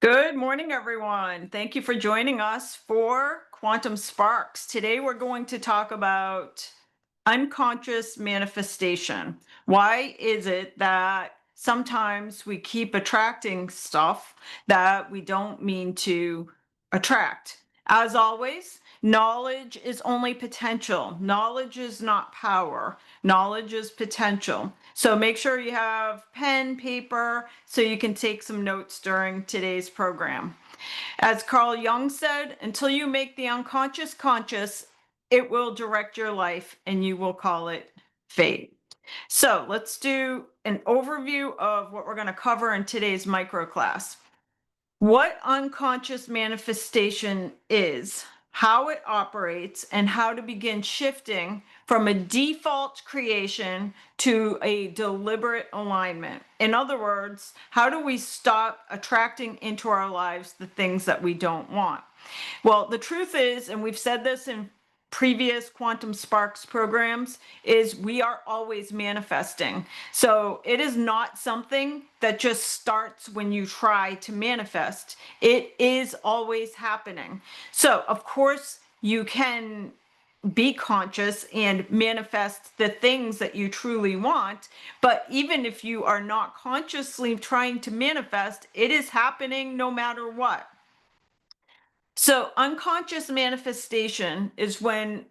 Good morning, everyone. Thank you for joining us for Quantum Sparks. Today, we're going to talk about unconscious manifestation. Why is it that sometimes we keep attracting stuff that we don't mean to attract? As always, knowledge is only potential. Knowledge is not power. Knowledge is potential. So make sure you have pen, paper, so you can take some notes during today's program. As Carl Jung said, until you make the unconscious conscious, it will direct your life and you will call it fate. So let's do an overview of what we're going to cover in today's micro class. What unconscious manifestation is, how it operates, and how to begin shifting from a default creation to a deliberate alignment. In other words, how do we stop attracting into our lives the things that we don't want? Well, the truth is, and we've said this in previous Quantum Sparks programs, is we are always manifesting. So it is not something that just starts when you try to manifest. It is always happening. So, of course, you can be conscious and manifest the things that you truly want. But even if you are not consciously trying to manifest, it is happening no matter what. So, unconscious manifestation is when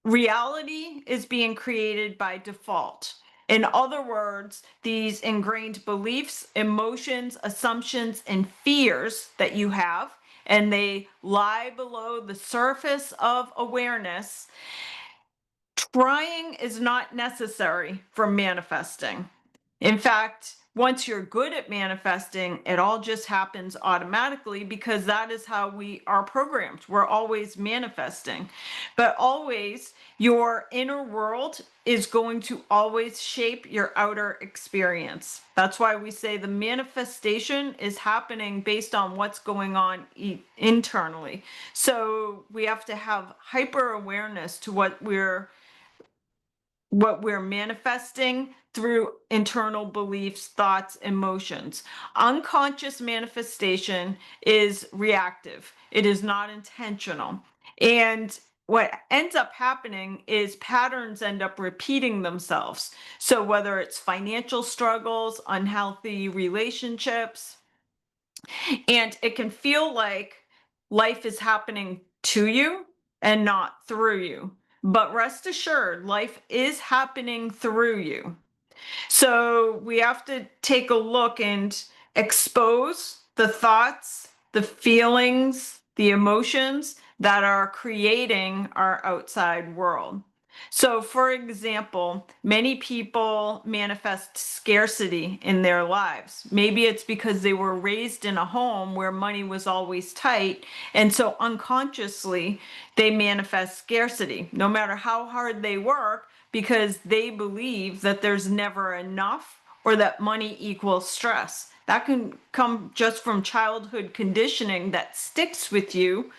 reality is being created by default. In other words, these ingrained beliefs, emotions, assumptions, and fears that you have, and they lie below the surface of awareness. Trying is not necessary for manifesting. In fact, once you're good at manifesting, it all just happens automatically because that is how we are programmed. We're always manifesting. But always, your inner world is going to always shape your outer experience. That's why we say the manifestation is happening based on what's going on internally. So we have to have hyper awareness to what we're manifesting through internal beliefs, thoughts, emotions. Unconscious manifestation is reactive. It is not intentional. And what ends up happening is patterns end up repeating themselves. So whether it's financial struggles, unhealthy relationships, and it can feel like life is happening to you and not through you. But rest assured, life is happening through you. So we have to take a look and expose the thoughts, the feelings, the emotions that are creating our outside world. So, for example, many people manifest scarcity in their lives. Maybe it's because they were raised in a home where money was always tight. And so unconsciously, they manifest scarcity, no matter how hard they work, because they believe that there's never enough or that money equals stress. That can come just from childhood conditioning that sticks with you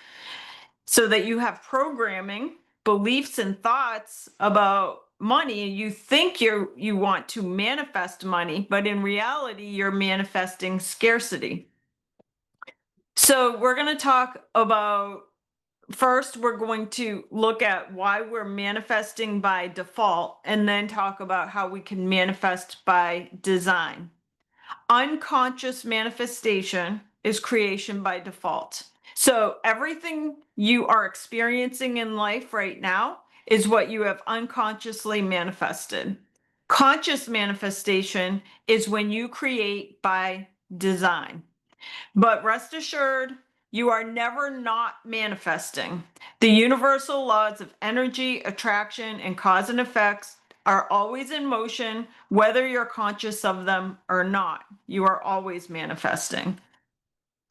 so that you have programming, beliefs, and thoughts about money. You think you want to manifest money, but in reality, you're manifesting scarcity. So we're going to talk about first, we're going to look at why we're manifesting by default and then talk about how we can manifest by design. Unconscious manifestation is creation by default. So everything you are experiencing in life right now is what you have unconsciously manifested. Conscious manifestation is when you create by design. But rest assured, you are never not manifesting. The universal laws of energy, attraction, and cause and effects are always in motion, whether you're conscious of them or not. You are always manifesting.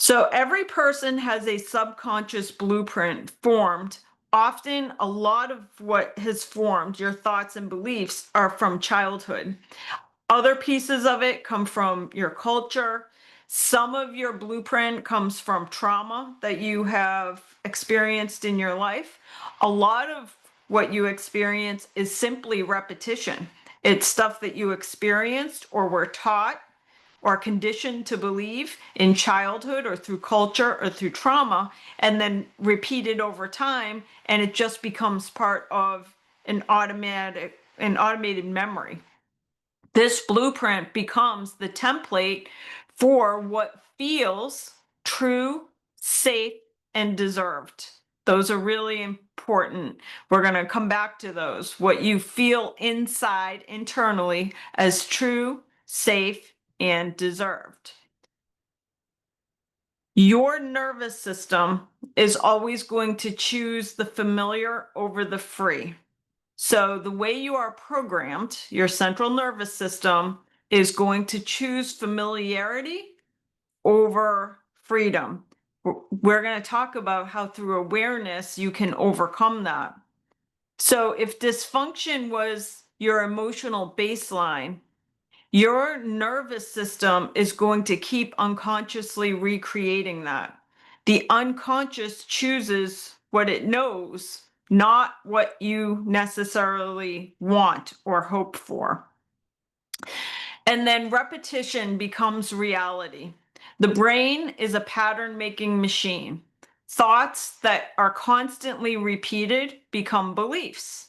So every person has a subconscious blueprint formed. Often, a lot of what has formed your thoughts and beliefs are from childhood. Other pieces of it come from your culture. Some of your blueprint comes from trauma that you have experienced in your life. A lot of what you experience is simply repetition. It's stuff that you experienced or were taught or conditioned to believe in childhood or through culture or through trauma, and then repeated over time, and it just becomes part of an automated memory. This blueprint becomes the template for what feels true, safe, and deserved. Those are really important. We're going to come back to those. What you feel inside, internally, as true, safe, and deserved. Your nervous system is always going to choose the familiar over the free. So the way you are programmed, your central nervous system is going to choose familiarity over freedom. We're going to talk about how through awareness you can overcome that. So if dysfunction was your emotional baseline, your nervous system is going to keep unconsciously recreating that. The unconscious chooses what it knows, not what you necessarily want or hope for. And then repetition becomes reality. The brain is a pattern-making machine. Thoughts that are constantly repeated become beliefs.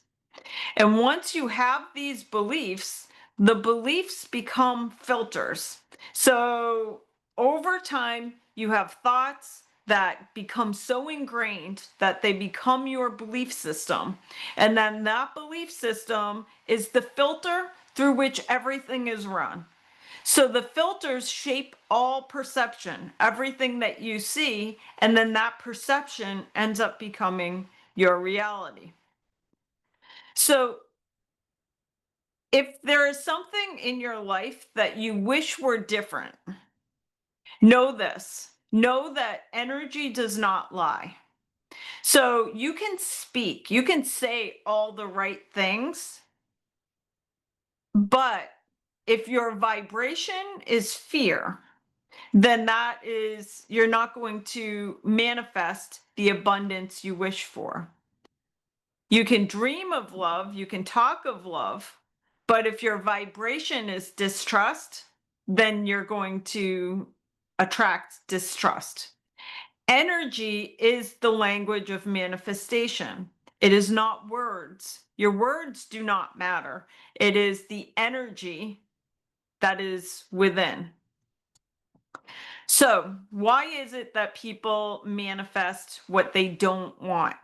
And once you have these beliefs, the beliefs become filters. So over time, you have thoughts that become so ingrained that they become your belief system. And then that belief system is the filter through which everything is run. So the filters shape all perception, everything that you see, and then that perception ends up becoming your reality. So if there is something in your life that you wish were different, know this. Know that energy does not lie. So you can speak, you can say all the right things, but if your vibration is fear, then you're not going to manifest the abundance you wish for. You can dream of love, you can talk of love, but if your vibration is distrust, then you're going to attract distrust. Energy is the language of manifestation. It is not words. Your words do not matter. It is the energy that is within. So, why is it that people manifest what they don't want?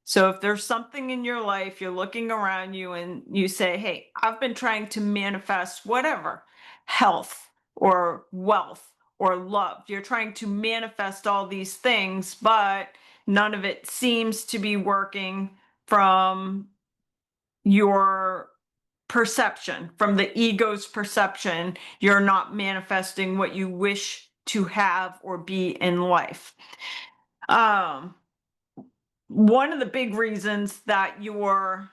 So, if there's something in your life, you're looking around you and you say, hey, I've been trying to manifest whatever, health or wealth or love. You're trying to manifest all these things, but none of it seems to be working from your perception, from the ego's perception. You're not manifesting what you wish to have or be in life. One of the big reasons that you're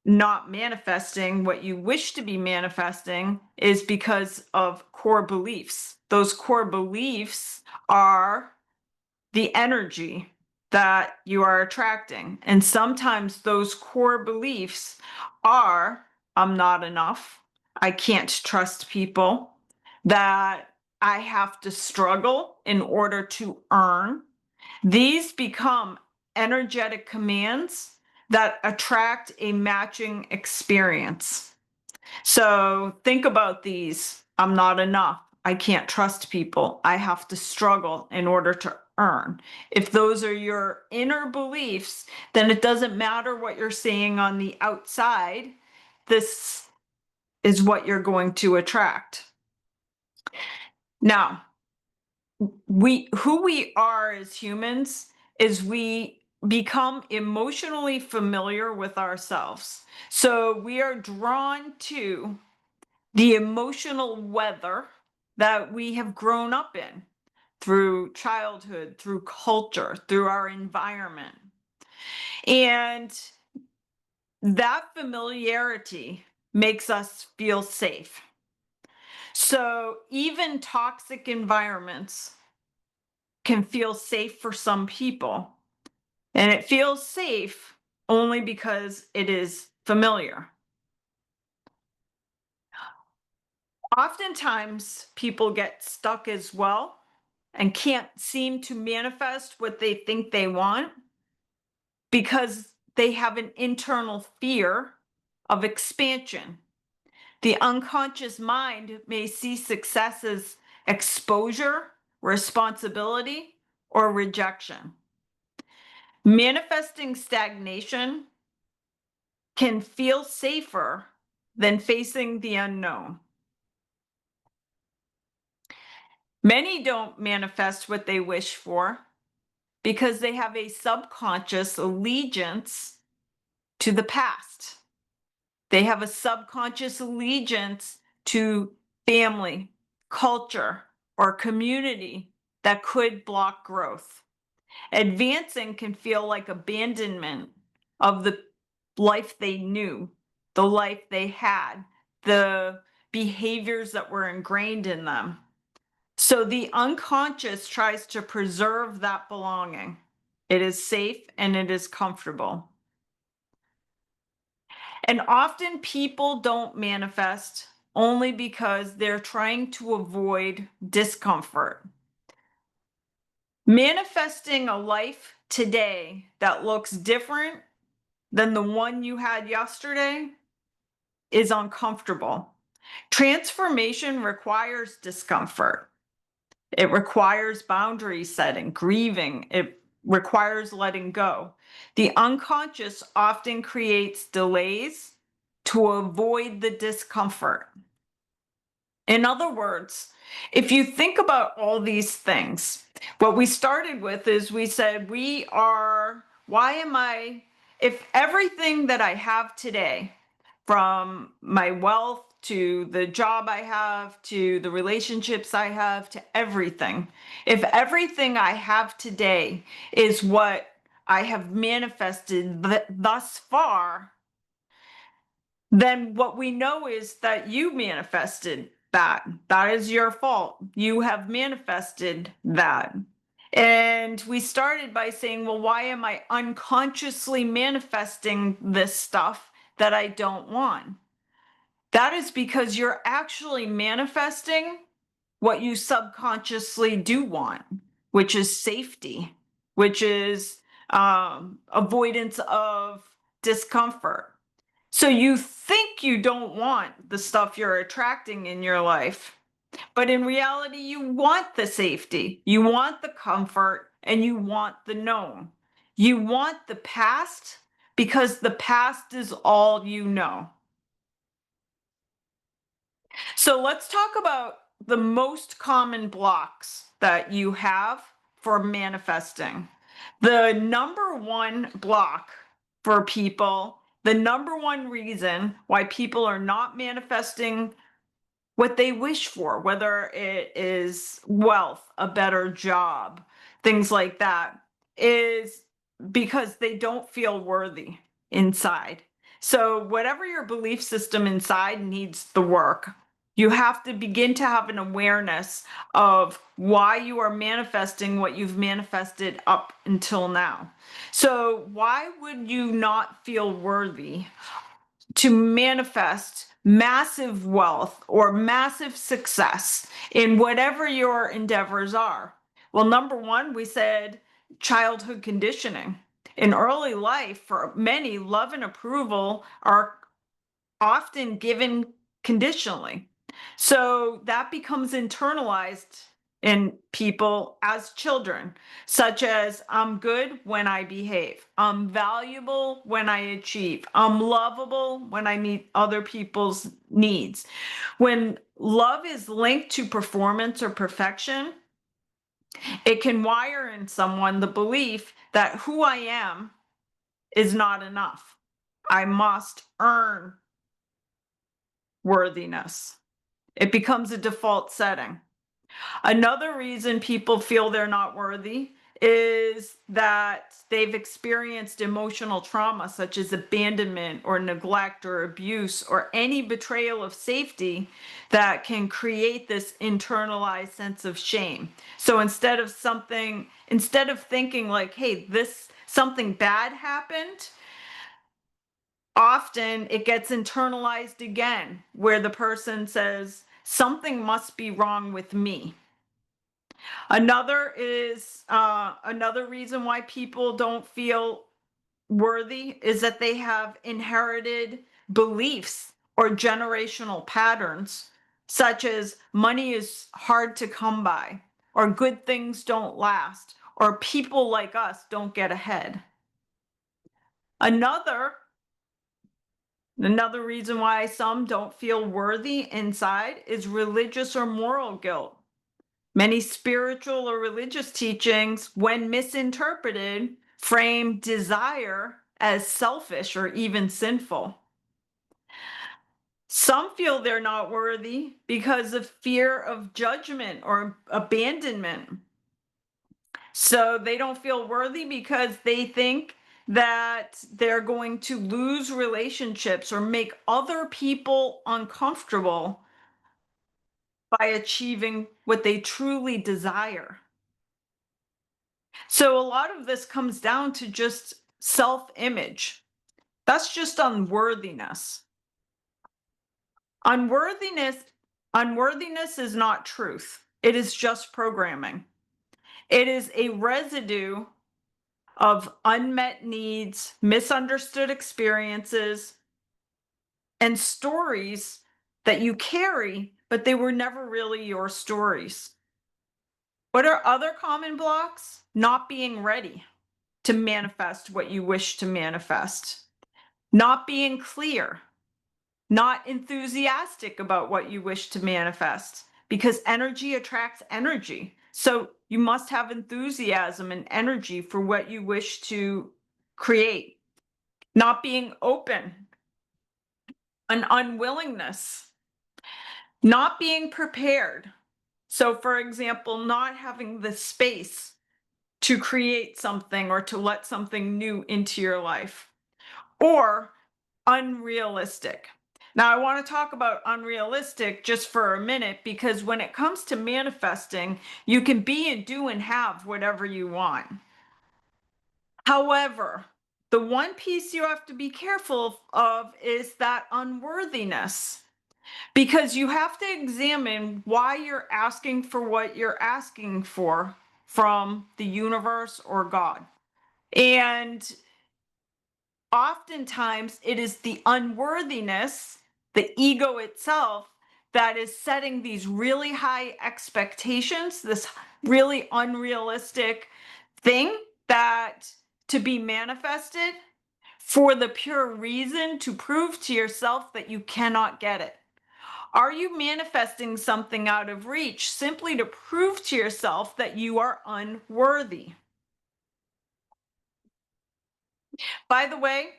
not manifesting what you wish to be manifesting is because of core beliefs. Those core beliefs are the energy that you are attracting. And sometimes those core beliefs are, I'm not enough, I can't trust people, that I have to struggle in order to earn. These become energetic commands that attract a matching experience. So think about these. I'm not enough. I can't trust people. I have to struggle in order to earn. If those are your inner beliefs, then it doesn't matter what you're seeing on the outside. This is what you're going to attract. Now, who we are as humans is we become emotionally familiar with ourselves. So we are drawn to the emotional weather that we have grown up in through childhood, through culture, through our environment. And that familiarity makes us feel safe. So even toxic environments can feel safe for some people. And it feels safe only because it is familiar. Oftentimes, people get stuck as well and can't seem to manifest what they think they want because they have an internal fear of expansion. The unconscious mind may see success as exposure, responsibility, or rejection. Manifesting stagnation can feel safer than facing the unknown. Many don't manifest what they wish for because they have a subconscious allegiance to the past. They have a subconscious allegiance to family, culture, or community that could block growth. Advancing can feel like abandonment of the life they knew, the life they had, the behaviors that were ingrained in them. So the unconscious tries to preserve that belonging. It is safe and it is comfortable. And often people don't manifest only because they're trying to avoid discomfort. Manifesting a life today that looks different than the one you had yesterday is uncomfortable. Transformation requires discomfort. It requires boundary setting, grieving. It requires letting go. The unconscious often creates delays to avoid the discomfort. In other words, if you think about all these things, what we started with is we said, if everything that I have today, from my wealth to the job I have, to the relationships I have, to everything, if everything I have today is what I have manifested thus far, then what we know is that you manifested that. That is your fault. You have manifested that. And we started by saying, well, why am I unconsciously manifesting this stuff that I don't want? That is because you're actually manifesting what you subconsciously do want, which is safety, which is avoidance of discomfort. So you think you don't want the stuff you're attracting in your life, but in reality, you want the safety, you want the comfort, and you want the known. You want the past because the past is all you know. So let's talk about the most common blocks that you have for manifesting. The number one block for people, the number one reason why people are not manifesting what they wish for, whether it is wealth, a better job, things like that, is because they don't feel worthy inside. So, whatever your belief system inside needs the work. You have to begin to have an awareness of why you are manifesting what you've manifested up until now. So, why would you not feel worthy to manifest massive wealth or massive success in whatever your endeavors are? Well, number one, we said childhood conditioning. In early life, for many, love and approval are often given conditionally. So that becomes internalized in people as children, such as I'm good when I behave, I'm valuable when I achieve, I'm lovable when I meet other people's needs. When love is linked to performance or perfection, it can wire in someone the belief that who I am is not enough. I must earn worthiness. It becomes a default setting. Another reason people feel they're not worthy is that they've experienced emotional trauma, such as abandonment or neglect or abuse or any betrayal of safety that can create this internalized sense of shame. So instead of thinking like, hey, something bad happened, often it gets internalized again, where the person says something must be wrong with me. Another reason why people don't feel worthy is that they have inherited beliefs or generational patterns, such as money is hard to come by, or good things don't last, or people like us don't get ahead. Another Another reason why some don't feel worthy inside is religious or moral guilt. Many spiritual or religious teachings, when misinterpreted, frame desire as selfish or even sinful. Some feel they're not worthy because of fear of judgment or abandonment. So they don't feel worthy because they think that they're going to lose relationships or make other people uncomfortable by achieving what they truly desire. So a lot of this comes down to just self-image. That's just unworthiness. Unworthiness unworthiness is not truth. It is just programming. It is a residue of unmet needs, misunderstood experiences, and stories that you carry, but they were never really your stories. What are other common blocks? Not being ready to manifest what you wish to manifest, not being clear, not enthusiastic about what you wish to manifest, because energy attracts energy. So you must have enthusiasm and energy for what you wish to create. Not being open, an unwillingness, not being prepared. So, for example, not having the space to create something or to let something new into your life, or unrealistic. Now, I want to talk about unrealistic just for a minute because when it comes to manifesting, you can be and do and have whatever you want. However, the one piece you have to be careful of is that unworthiness, because you have to examine why you're asking for what you're asking for from the universe or God. And oftentimes it is the unworthiness, the ego itself, that is setting these really high expectations, this really unrealistic thing that to be manifested for the pure reason to prove to yourself that you cannot get it. Are you manifesting something out of reach simply to prove to yourself that you are unworthy? By the way,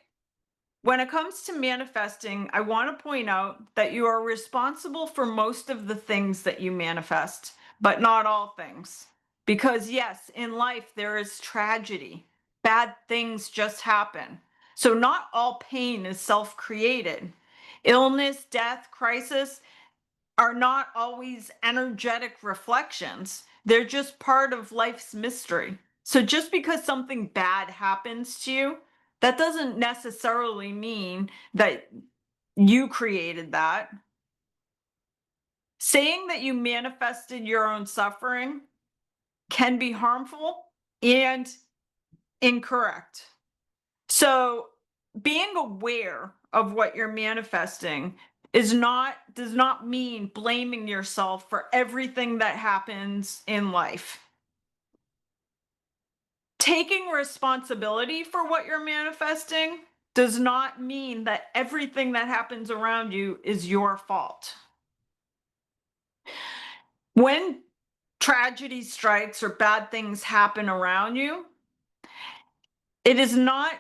when it comes to manifesting, I want to point out that you are responsible for most of the things that you manifest, but not all things. Because, yes, in life there is tragedy, bad things just happen. So, not all pain is self created. Illness, death, crisis are not always energetic reflections, they're just part of life's mystery. So, just because something bad happens to you, that doesn't necessarily mean that you created that. Saying that you manifested your own suffering can be harmful and incorrect. So, being aware of what you're manifesting does not mean blaming yourself for everything that happens in life. Taking responsibility for what you're manifesting does not mean that everything that happens around you is your fault. When tragedy strikes or bad things happen around you, it is not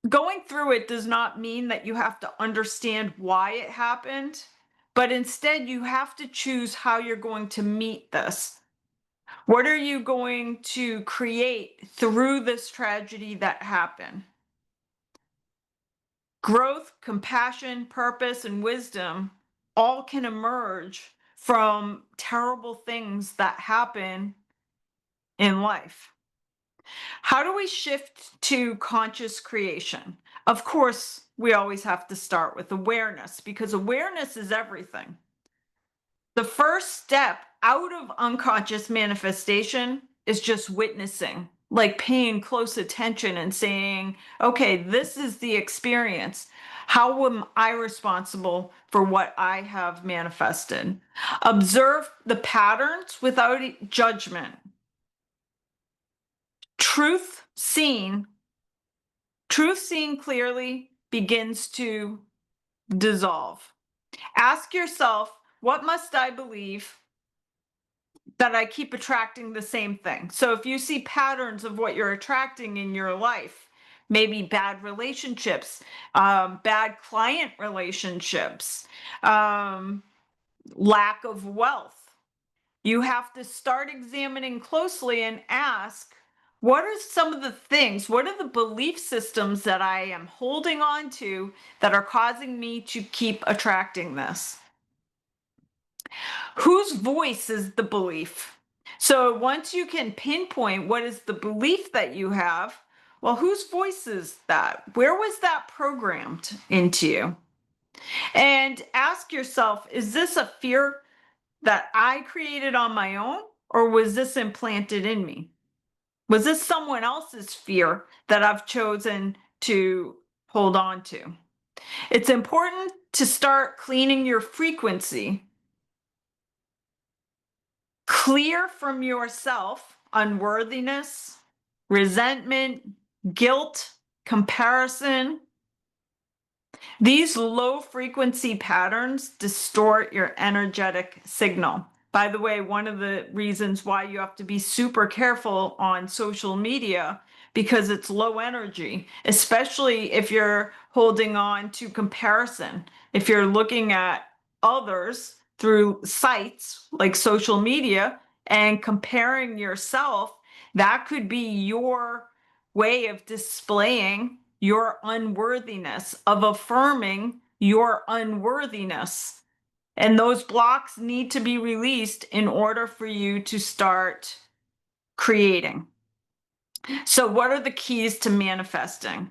going through it does not mean that you have to understand why it happened, but instead you have to choose how you're going to meet this. What are you going to create through this tragedy that happened? Growth, compassion, purpose, and wisdom all can emerge from terrible things that happen in life. How do we shift to conscious creation? Of course, we always have to start with awareness because awareness is everything. The first step out of unconscious manifestation is just witnessing, like paying close attention and saying, okay, this is the experience. How am I responsible for what I have manifested? Observe the patterns without judgment. Truth seen, truth seen clearly begins to dissolve. Ask yourself, what must I believe that I keep attracting the same thing? So if you see patterns of what you're attracting in your life, maybe bad relationships, bad client relationships, lack of wealth, you have to start examining closely and ask, what are some of the things, what are the belief systems that I am holding on to that are causing me to keep attracting this? Whose voice is the belief? So once you can pinpoint what is the belief that you have, well, whose voice is that? Where was that programmed into you? And ask yourself, is this a fear that I created on my own, or was this implanted in me? Was this someone else's fear that I've chosen to hold on to? It's important to start cleaning your frequency. Clear from yourself unworthiness, resentment, guilt, comparison. These low frequency patterns distort your energetic signal. By the way, one of the reasons why you have to be super careful on social media, because it's low energy, especially if you're holding on to comparison. If you're looking at others through sites like social media and comparing yourself, that could be your way of displaying your unworthiness, of affirming your unworthiness. And those blocks need to be released in order for you to start creating. So, what are the keys to manifesting?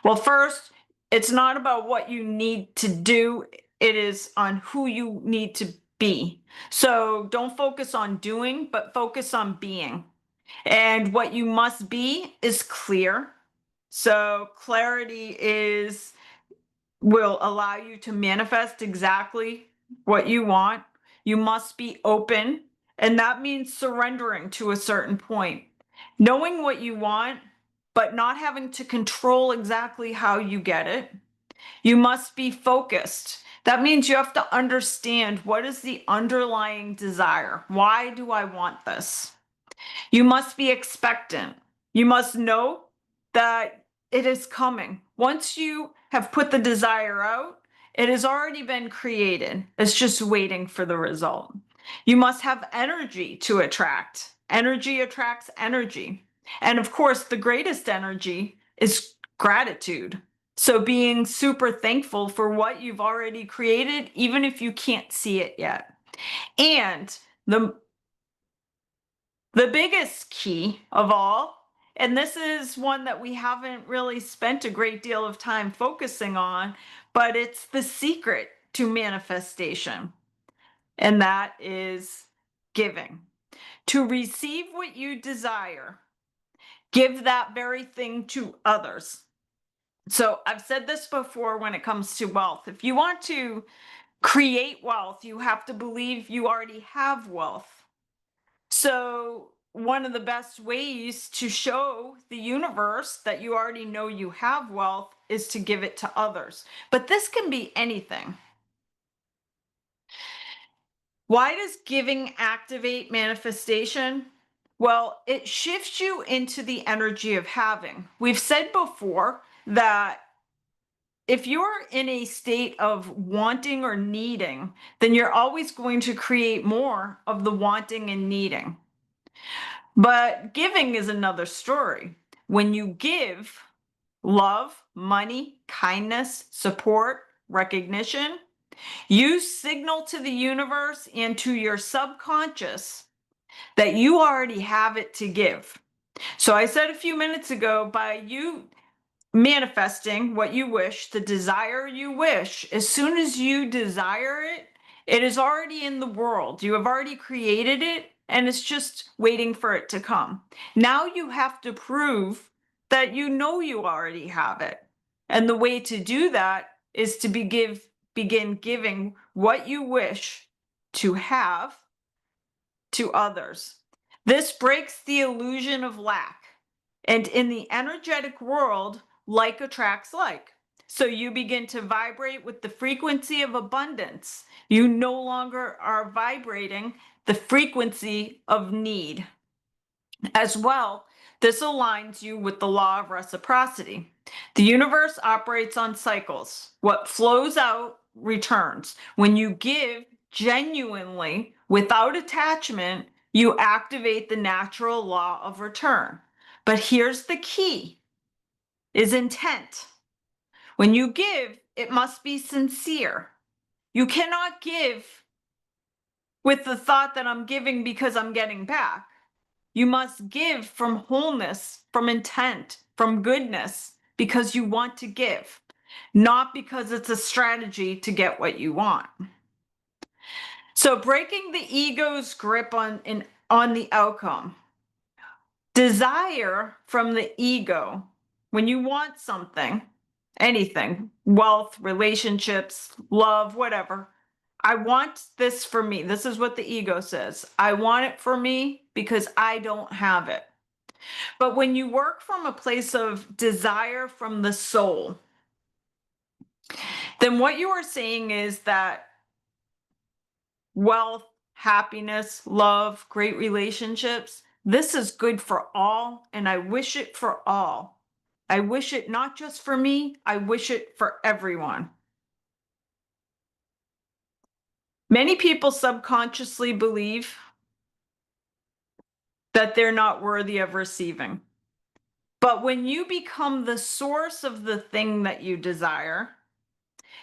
Well, first, it's not about what you need to do, it is on who you need to be. So, don't focus on doing, but focus on being. And what you must be is clear. So clarity will allow you to manifest exactly what you want. You must be open, and that means surrendering to a certain point. Knowing what you want, but not having to control exactly how you get it. You must be focused. That means you have to understand, what is the underlying desire? Why do I want this? You must be expectant. You must know that it is coming. Once you have put the desire out, it has already been created. It's just waiting for the result. You must have energy to attract. Energy attracts energy. And of course, the greatest energy is gratitude. So being super thankful for what you've already created, even if you can't see it yet. And the biggest key of all, and this is one that we haven't really spent a great deal of time focusing on, but it's the secret to manifestation, and that is giving. To receive what you desire, give that very thing to others. So I've said this before when it comes to wealth. If you want to create wealth, you have to believe you already have wealth. So, one of the best ways to show the universe that you already know you have wealth is to give it to others. But this can be anything. Why does giving activate manifestation? Well, it shifts you into the energy of having. We've said before that if you're in a state of wanting or needing, then you're always going to create more of the wanting and needing. But giving is another story. When you give love, money, kindness, support, recognition, you signal to the universe and to your subconscious that you already have it to give. So I said a few minutes ago, by you manifesting what you wish, the desire you wish, as soon as you desire it, It is already in the world. You have already created it, and it's just waiting for it to come. Now you have to prove that you know you already have it. And the way to do that is to begin giving what you wish to have to others. This breaks the illusion of lack. And in the energetic world, like attracts like. So you begin to vibrate with the frequency of abundance. You no longer are vibrating the frequency of need. As well, this aligns you with the law of reciprocity. The universe operates on cycles. What flows out returns. When you give genuinely without attachment, you activate the natural law of return. But here's the key is intent. When you give, it must be sincere. You cannot give with the thought that I'm giving because I'm getting back. You must give from wholeness, from intent, from goodness, because you want to give, not because it's a strategy to get what you want. So breaking the ego's grip on the outcome. Desire from the ego, when you want something, anything, wealth, relationships, love, whatever. I want this for me. This is what the ego says. I want it for me because I don't have it. But when you work from a place of desire from the soul, then what you are saying is that wealth, happiness, love, great relationships, this is good for all, and I wish it for all. I wish it not just for me, I wish it for everyone. Many people subconsciously believe that they're not worthy of receiving. But when you become the source of the thing that you desire,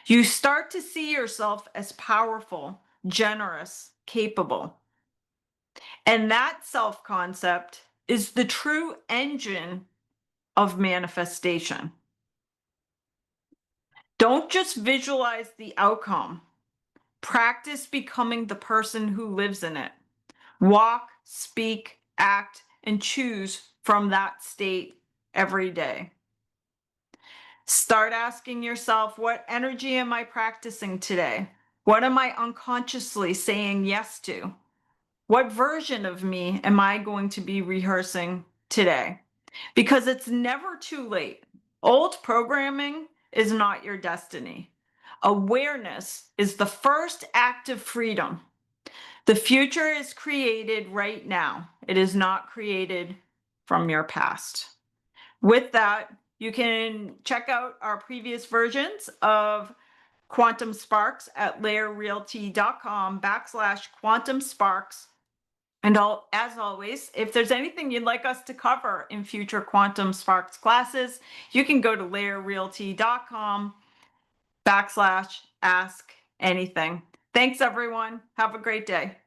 you start to see yourself as powerful, generous, capable. And that self concept is the true engine of manifestation. Don't just visualize the outcome, practice becoming the person who lives in it. Walk, speak, act, and choose from that state every day. Start asking yourself, what energy am I practicing today? What am I unconsciously saying yes to? What version of me am I going to be rehearsing today? Because it's never too late. Old programming is not your destiny. Awareness is the first act of freedom. The future is created right now. It is not created from your past. With that, you can check out our previous versions of Quantum Sparks at layerrealty.com/Quantum Sparks. And as always, if there's anything you'd like us to cover in future Quantum Sparks classes, you can go to layerrealty.com/ask anything. Thanks, everyone. Have a great day.